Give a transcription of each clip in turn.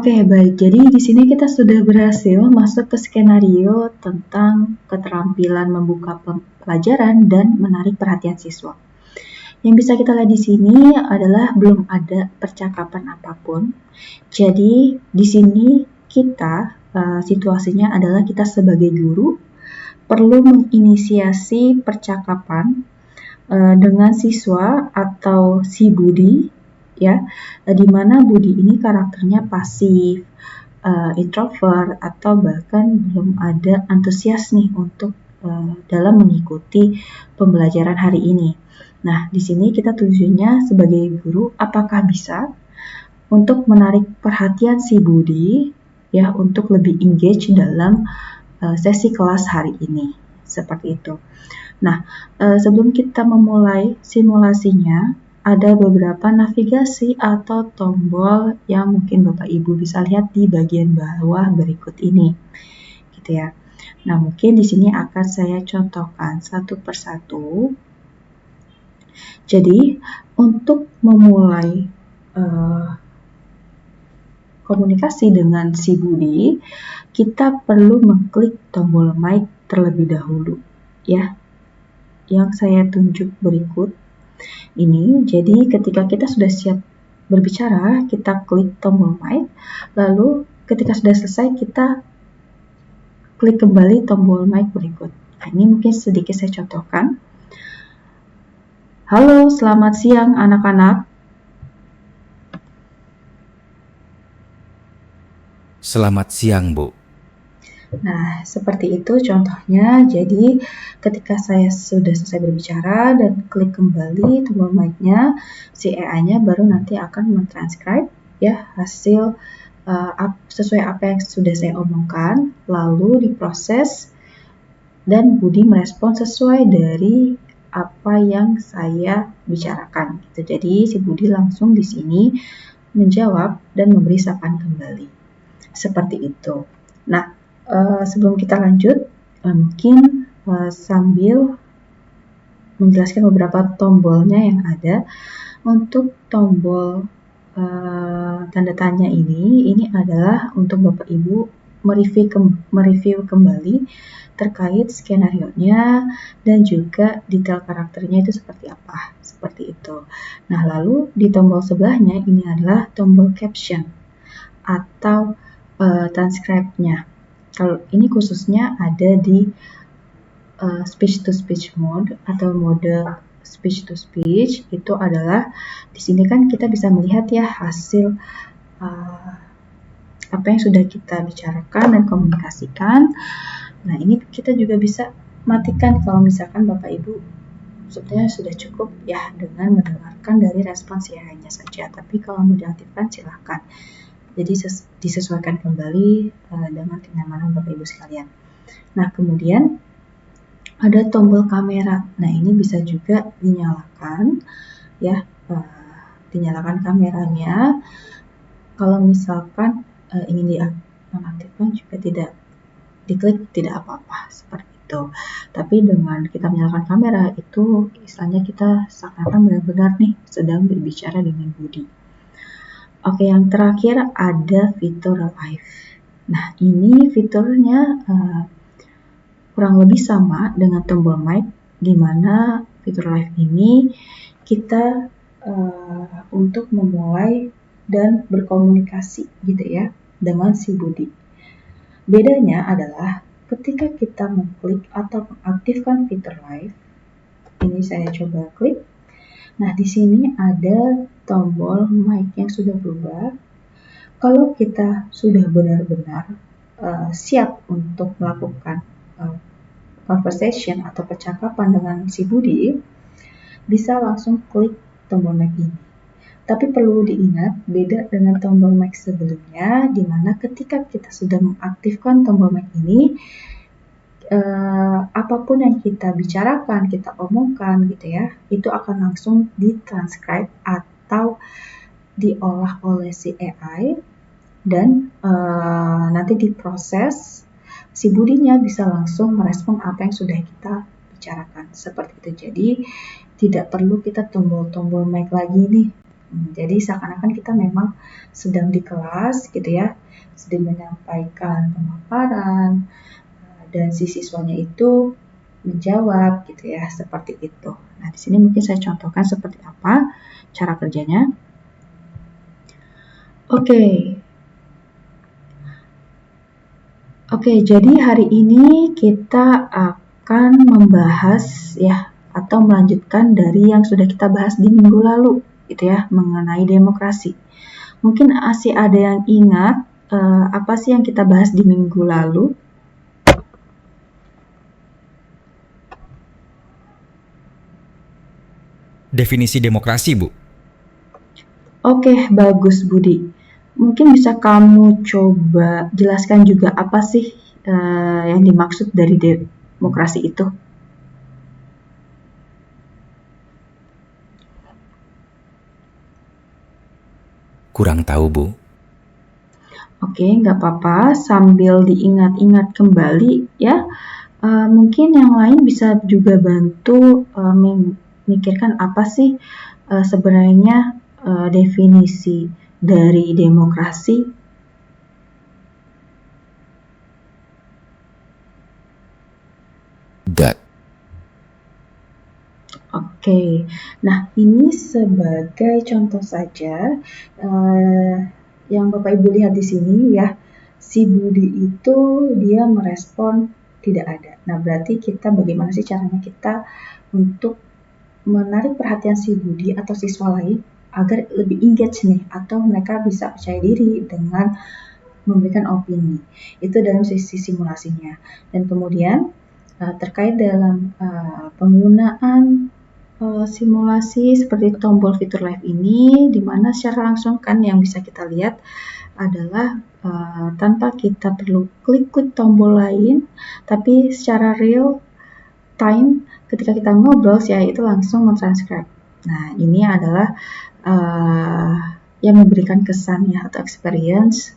Oke, baik. Jadi di sini kita sudah berhasil masuk ke skenario tentang keterampilan membuka pelajaran dan menarik perhatian siswa. Yang bisa kita lihat di sini adalah belum ada percakapan apapun. Jadi di sini kita situasinya adalah kita sebagai guru perlu menginisiasi percakapan dengan siswa atau si Budi, ya, di mana Budi ini karakternya pasif, introvert, atau bahkan belum ada antusias nih untuk dalam mengikuti pembelajaran hari ini. Nah, di sini kita tujuannya sebagai guru, apakah bisa untuk menarik perhatian si Budi, ya, untuk lebih engage dalam sesi kelas hari ini, seperti itu. Nah, sebelum kita memulai simulasinya, ada beberapa navigasi atau tombol yang mungkin Bapak Ibu bisa lihat di bagian bawah berikut ini, gitu ya. Nah, mungkin di sini akan saya contohkan satu persatu. Jadi, untuk memulai komunikasi dengan si Budi, kita perlu mengklik tombol mic terlebih dahulu, ya, yang saya tunjuk berikut ini. Jadi ketika kita sudah siap berbicara, kita klik tombol mic, lalu ketika sudah selesai kita klik kembali tombol mic berikut. Nah, ini mungkin sedikit saya contohkan. Halo, selamat siang anak-anak. Selamat siang, Bu. Nah, seperti itu contohnya. Jadi, ketika saya sudah selesai berbicara dan klik kembali tombol mic-nya, si AI-nya baru nanti akan mentranscribe ya hasil sesuai apa yang sudah saya omongkan, lalu diproses dan Budi merespon sesuai dari apa yang saya bicarakan. Gitu. Jadi, si Budi langsung di sini menjawab dan memberi sapaan kembali. Seperti itu. Nah, sebelum kita lanjut, mungkin sambil menjelaskan beberapa tombolnya yang ada. Untuk tombol tanda tanya ini adalah untuk Bapak Ibu mereview kembali terkait skenario-nya dan juga detail karakternya itu seperti apa, seperti itu. Nah, lalu di tombol sebelahnya ini adalah tombol caption atau transcribe-nya. Kalau ini khususnya ada di speech to speech mode atau mode speech to speech, itu adalah di sini kan kita bisa melihat ya hasil apa yang sudah kita bicarakan dan komunikasikan. Nah, ini kita juga bisa matikan kalau misalkan Bapak Ibu sebetulnya sudah cukup ya dengan mendengarkan dari respons AI-nya saja. Tapi kalau mau diaktifkan silahkan. Jadi disesuaikan kembali dengan kenyamanan Bapak Ibu sekalian. Nah, kemudian ada tombol kamera. Nah, ini bisa juga dinyalakan ya, dinyalakan kameranya. Kalau misalkan ingin dinonaktifkan juga tidak diklik, tidak apa-apa seperti itu. Tapi dengan kita menyalakan kamera itu istilahnya kita seakan-akan benar-benar nih sedang berbicara dengan Budi. Oke, yang terakhir ada fitur live. Nah, ini fiturnya kurang lebih sama dengan tombol mic, di mana fitur live ini kita untuk memulai dan berkomunikasi gitu ya dengan si Budi. Bedanya adalah ketika kita mengklik atau mengaktifkan fitur live, ini saya coba klik. Nah, di sini ada tombol mic yang sudah berubah. Kalau kita sudah benar-benar siap untuk melakukan conversation atau percakapan dengan si Budi, bisa langsung klik tombol mic ini. Tapi perlu diingat, beda dengan tombol mic sebelumnya, di mana ketika kita sudah mengaktifkan tombol mic ini, apapun yang kita bicarakan, kita omongkan gitu ya, itu akan langsung ditranscribe atau diolah oleh si AI dan nanti diproses. Si Budinya bisa langsung merespon apa yang sudah kita bicarakan, seperti itu. Jadi tidak perlu kita tombol-tombol mic lagi nih Jadi seakan-akan kita memang sedang di kelas gitu ya, sedang menyampaikan pemaparan, dan si siswanya itu menjawab gitu ya, seperti itu. Nah, di sini mungkin saya contohkan seperti apa cara kerjanya. Oke, jadi hari ini kita akan membahas ya atau melanjutkan dari yang sudah kita bahas di minggu lalu gitu ya, mengenai demokrasi. Mungkin masih ada yang ingat apa sih yang kita bahas di minggu lalu? Definisi demokrasi, Bu. Oke, bagus Budi. Mungkin bisa kamu coba jelaskan juga apa sih yang dimaksud dari demokrasi itu? Kurang tahu, Bu. Oke, nggak apa-apa. Sambil diingat-ingat kembali ya. Mungkin yang lain bisa juga bantu memikirkan apa sih sebenarnya definisi dari demokrasi. That. Oke, nah ini sebagai contoh saja yang Bapak Ibu lihat di sini ya, si Budi itu dia merespon tidak ada. Nah berarti kita bagaimana sih caranya kita untuk menarik perhatian si Budi atau siswa lain agar lebih engage nih atau mereka bisa percaya diri dengan memberikan opini. Itu dalam sisi simulasinya. Dan kemudian terkait dalam penggunaan simulasi seperti tombol fitur live ini, di mana secara langsung kan yang bisa kita lihat adalah tanpa kita perlu klik tombol lain, tapi secara real time ketika kita ngobrol, ya itu langsung mentranscribe. Nah, ini adalah yang memberikan kesan ya atau experience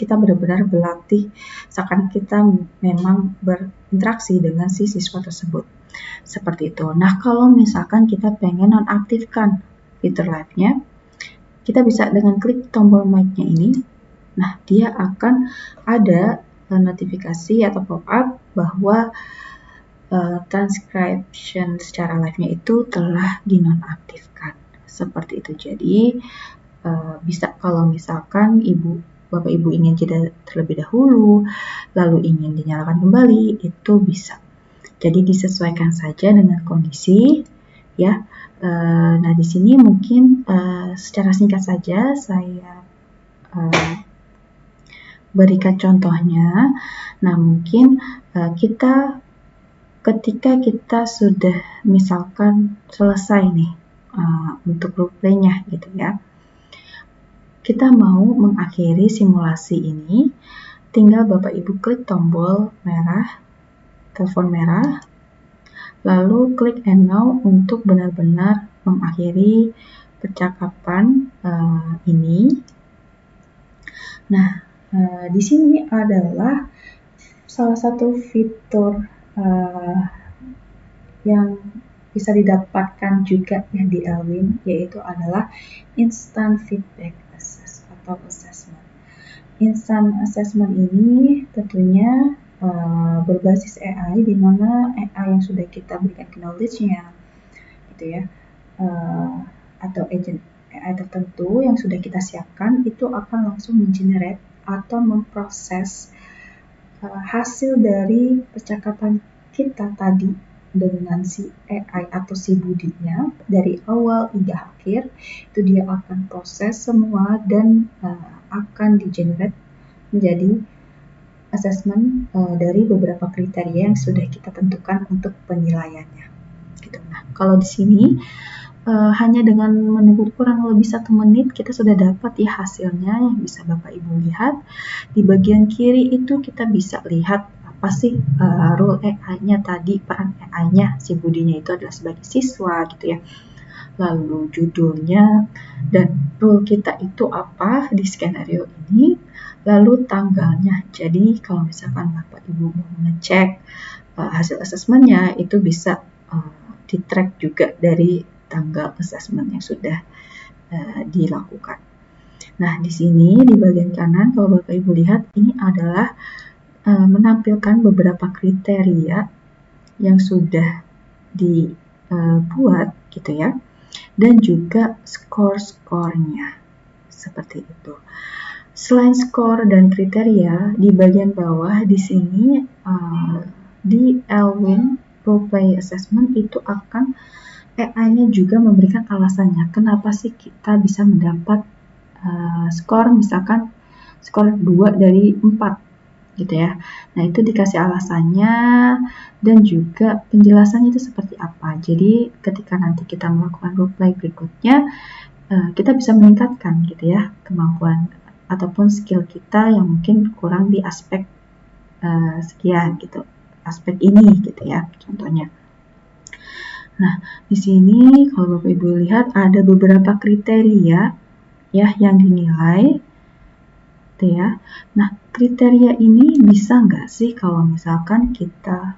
kita benar-benar berlatih seakan kita memang berinteraksi dengan si siswa tersebut. Seperti itu. Nah, kalau misalkan kita pengen nonaktifkan fitur live-nya, kita bisa dengan klik tombol mic-nya ini. Nah, dia akan ada notifikasi atau pop-up bahwa transcription secara live-nya itu telah dinonaktifkan. Seperti itu. Jadi, bisa kalau misalkan Bapak Ibu ingin jeda terlebih dahulu, lalu ingin dinyalakan kembali, itu bisa. Jadi disesuaikan saja dengan kondisi, ya. Nah di sini mungkin secara singkat saja saya berikan contohnya. Nah mungkin ketika kita sudah misalkan selesai nih untuk role play-nya gitu ya. Kita mau mengakhiri simulasi ini, tinggal Bapak Ibu klik tombol merah, telepon merah, lalu klik and now untuk benar-benar mengakhiri percakapan ini. Nah, di sini adalah salah satu fitur yang bisa didapatkan juga ya di Elwin, yaitu adalah instant feedback atau assessment. Instant assessment ini tentunya berbasis AI, di mana AI yang sudah kita berikan knowledge-nya, gitu ya, atau agent AI tertentu yang sudah kita siapkan itu akan langsung mengenerate atau memproses hasil dari percakapan kita tadi dengan si AI atau si Budinya dari awal hingga akhir. Itu dia akan proses semua dan akan di-generate menjadi assessment dari beberapa kriteria yang sudah kita tentukan untuk penilaiannya. Gitu. Nah, kalau di sini hanya dengan menunggu kurang lebih 1 menit kita sudah dapat ya hasilnya yang bisa Bapak Ibu lihat. Di bagian kiri itu kita bisa lihat apa sih role AI-nya tadi, peran AI-nya si Budinya itu adalah sebagai siswa gitu ya. Lalu judulnya dan role kita itu apa di skenario ini, lalu tanggalnya. Jadi kalau misalkan Bapak Ibu mau ngecek hasil asesmennya itu bisa di-track juga dari tanggal assessment yang sudah dilakukan. Nah, di sini di bagian kanan kalau Bapak Ibu lihat ini adalah menampilkan beberapa kriteria yang sudah dibuat gitu ya, dan juga skor-skornya seperti itu. Selain skor dan kriteria, di bagian bawah di sini di Elwin Role Play Assessment itu akan AI-nya juga memberikan alasannya kenapa sih kita bisa mendapat skor misalkan skor 2 dari 4 gitu ya. Nah, itu dikasih alasannya dan juga penjelasannya itu seperti apa. Jadi, ketika nanti kita melakukan role play berikutnya, kita bisa meningkatkan gitu ya kemampuan ataupun skill kita yang mungkin kurang di aspek sekian gitu. Aspek ini gitu ya, contohnya. Nah, di sini kalau Bapak Ibu lihat ada beberapa kriteria ya yang dinilai gitu ya. Nah, kriteria ini bisa nggak sih kalau misalkan kita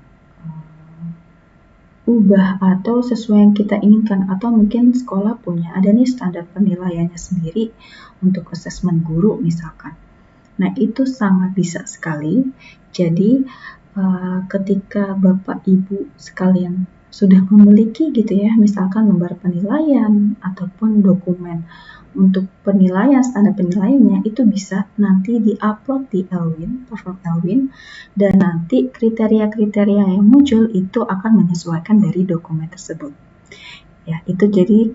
ubah atau sesuai yang kita inginkan, atau mungkin sekolah punya ada nih standar penilaiannya sendiri untuk asesmen guru misalkan. Nah, itu sangat bisa sekali. Jadi ketika Bapak Ibu sekalian sudah memiliki gitu ya, misalkan lembar penilaian ataupun dokumen untuk penilaian, standar penilaiannya itu bisa nanti di-upload di Elwin, platform Elwin, dan nanti kriteria-kriteria yang muncul itu akan menyesuaikan dari dokumen tersebut. Ya, itu jadi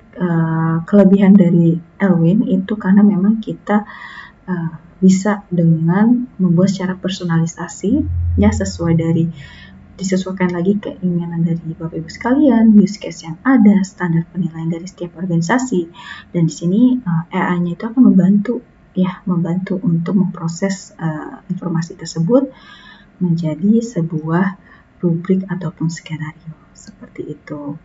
kelebihan dari Elwin itu karena memang kita bisa dengan membuat secara personalisasi ya sesuai dari disesuaikan lagi keinginan dari Bapak Ibu sekalian, use case yang ada, standar penilaian dari setiap organisasi, dan di sini AI-nya itu akan membantu untuk memproses informasi tersebut menjadi sebuah rubrik ataupun skenario seperti itu.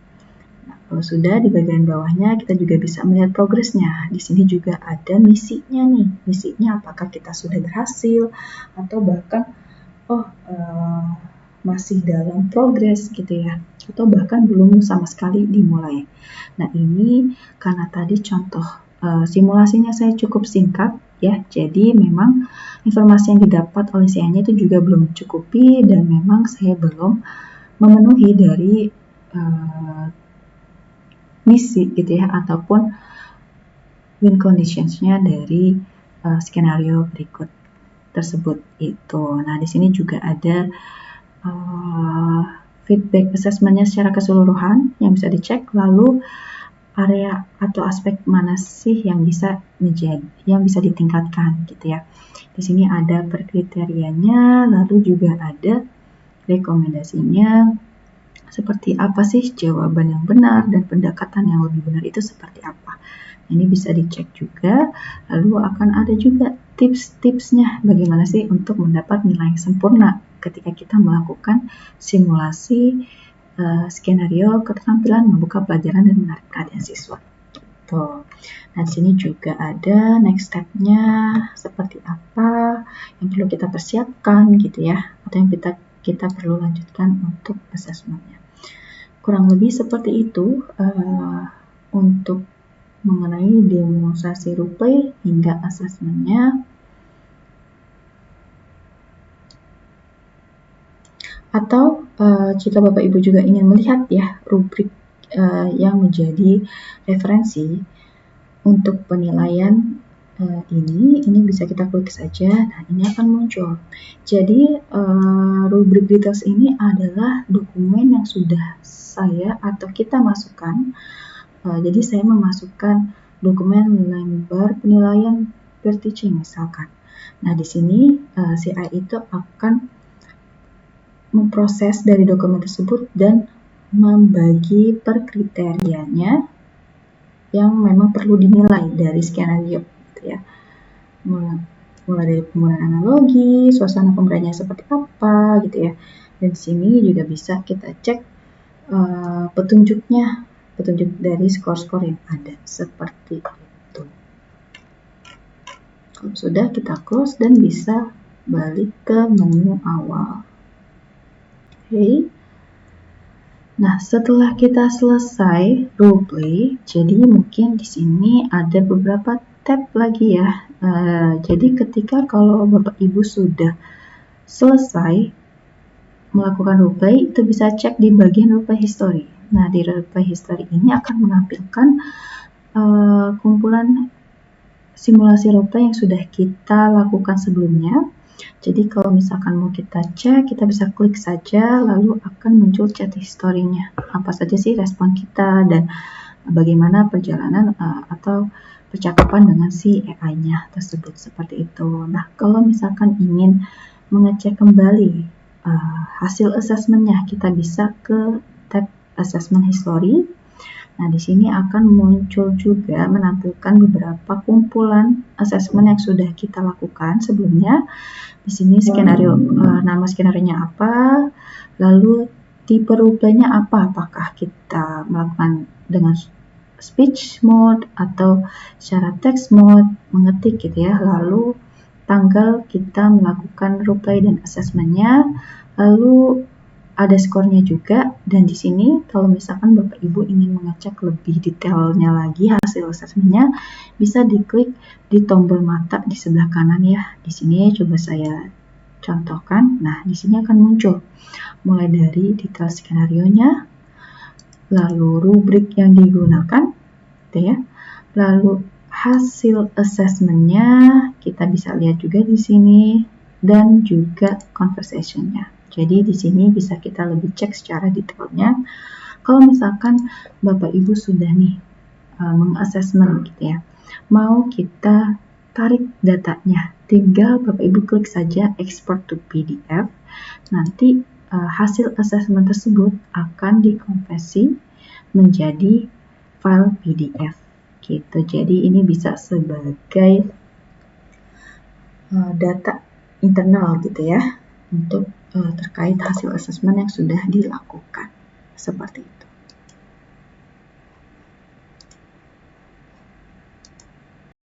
Nah, kalau sudah di bagian bawahnya kita juga bisa melihat progresnya. Di sini juga ada misinya nih. Misinya apakah kita sudah berhasil atau bahkan masih dalam progres gitu ya, atau bahkan belum sama sekali dimulai. Nah, ini karena tadi contoh simulasinya saya cukup singkat ya, jadi memang informasi yang didapat oleh saya-nya itu juga belum mencukupi dan memang saya belum memenuhi dari misi gitu ya, ataupun win conditions-nya dari skenario berikut tersebut itu. Nah, di sini juga ada feedback assessment-nya secara keseluruhan yang bisa dicek, lalu area atau aspek mana sih yang bisa ditingkatkan gitu ya. Di sini ada per kriterianya, lalu juga ada rekomendasinya seperti apa sih jawaban yang benar dan pendekatan yang lebih benar itu seperti apa. Ini bisa dicek juga, lalu akan ada juga tips-tipsnya bagaimana sih untuk mendapat nilai yang sempurna ketika kita melakukan simulasi skenario keterampilan membuka pelajaran dan menarik perhatian siswa. Gitu. Nah, di sini juga ada next step-nya seperti apa yang perlu kita persiapkan gitu ya, atau yang kita perlu lanjutkan untuk assessment-nya. Kurang lebih seperti itu untuk mengenai demonstrasi role play hingga assessment-nya. Atau jika Bapak Ibu juga ingin melihat ya rubrik yang menjadi referensi untuk penilaian ini bisa kita klik saja. Nah, ini akan muncul. Jadi rubrik details ini adalah dokumen yang sudah saya atau kita masukkan. Jadi saya memasukkan dokumen lembar penilaian peer teaching misalkan. Nah, di sini si AI itu akan memproses dari dokumen tersebut dan membagi per kriterianya yang memang perlu dinilai dari skenario gitu ya. Mulai dari penggunaan analogi, suasana pembelajaran seperti apa gitu ya. Dan di sini juga bisa kita cek petunjuk dari skor-skor yang ada seperti itu. Kalau sudah kita close dan bisa balik ke menu awal. Oke. Nah, setelah kita selesai role play, jadi mungkin di sini ada beberapa tab lagi ya. Jadi ketika kalau Bapak Ibu sudah selesai melakukan role play, itu bisa cek di bagian role play history. Nah, di role play history ini akan menampilkan kumpulan simulasi role play yang sudah kita lakukan sebelumnya. Jadi kalau misalkan mau kita cek, kita bisa klik saja, lalu akan muncul chat historinya. Apa saja sih respon kita dan bagaimana perjalanan atau percakapan dengan si AI-nya tersebut, seperti itu. Nah, kalau misalkan ingin mengecek kembali hasil assessment-nya, kita bisa ke tab assessment history. Nah, di sini akan muncul juga menampilkan beberapa kumpulan assessment yang sudah kita lakukan sebelumnya. Di sini skenario, nama skenarionya apa, lalu tipe role play-nya apa, apakah kita melakukan dengan speech mode atau secara text mode, mengetik gitu ya, lalu tanggal kita melakukan role play dan assessment-nya, lalu ada skornya juga. Dan di sini kalau misalkan Bapak Ibu ingin mengecek lebih detailnya lagi hasil assessment-nya, bisa diklik di tombol mata di sebelah kanan ya. Di sini coba saya contohkan. Nah, di sini akan muncul mulai dari detail skenario-nya, lalu rubrik yang digunakan, gitu ya. Lalu hasil assessment-nya kita bisa lihat juga di sini, dan juga conversation-nya. Jadi di sini bisa kita lebih cek secara detailnya. Kalau misalkan Bapak Ibu sudah nih mengassessment gitu ya, mau kita tarik datanya, tinggal Bapak Ibu klik saja export to PDF. Nanti hasil assessment tersebut akan dikonversi menjadi file PDF gitu. Jadi ini bisa sebagai data internal gitu ya, untuk terkait hasil assessment yang sudah dilakukan. Seperti itu.